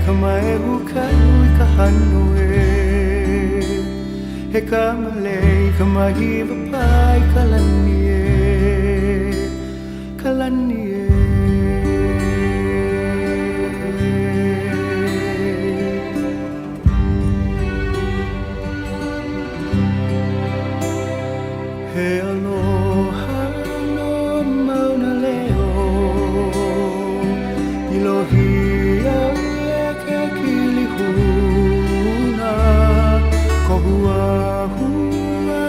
kamae ukai kahanoe he kamale kamahi vapai kalanie kalanie he aloha no mauna leo ilohia e ke kilihuna kohua hua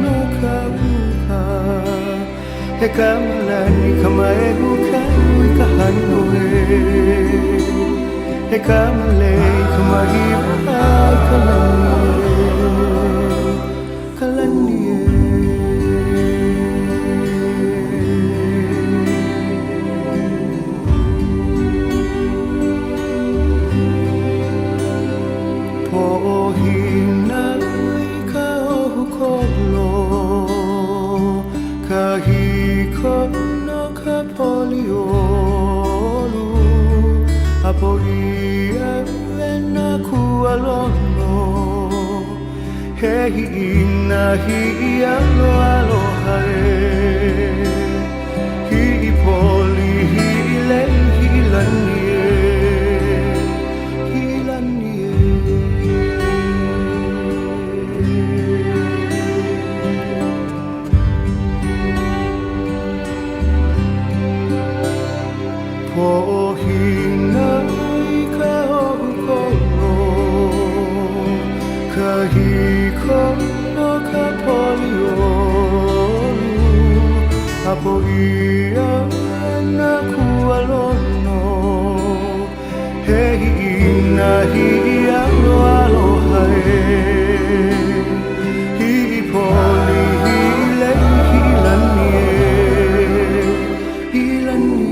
no ka uka he kamalani kamae ukai kahanoe he kamale kamahi vapai kalanie kalanie no ka poliolu apo ia na kualono he ina hi alo aloha hi poli hi le hi lanie hi lanie Pohina ka ho'okono ka hiko no ka poliolu apo ia na kualono he ina hi alo aloha hi poli hi le hi lanie hi lanie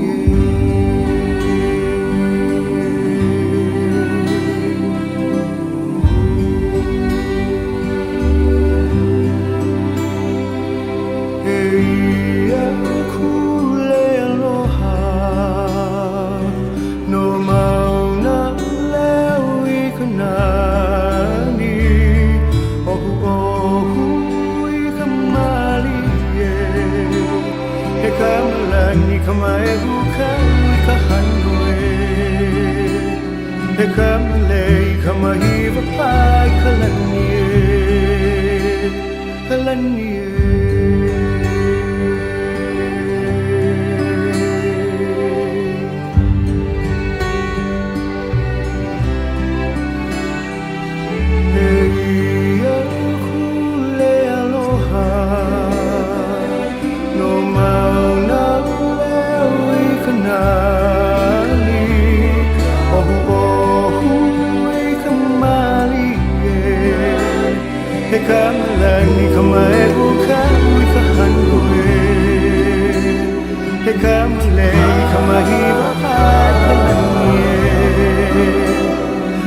Kamae ukai kahanoe he kamale kamahi vapai kalanie kalanie he kamalani kamae ukai kahanoe he kamale kamahi vapai kalanie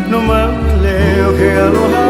no maule o ke aloha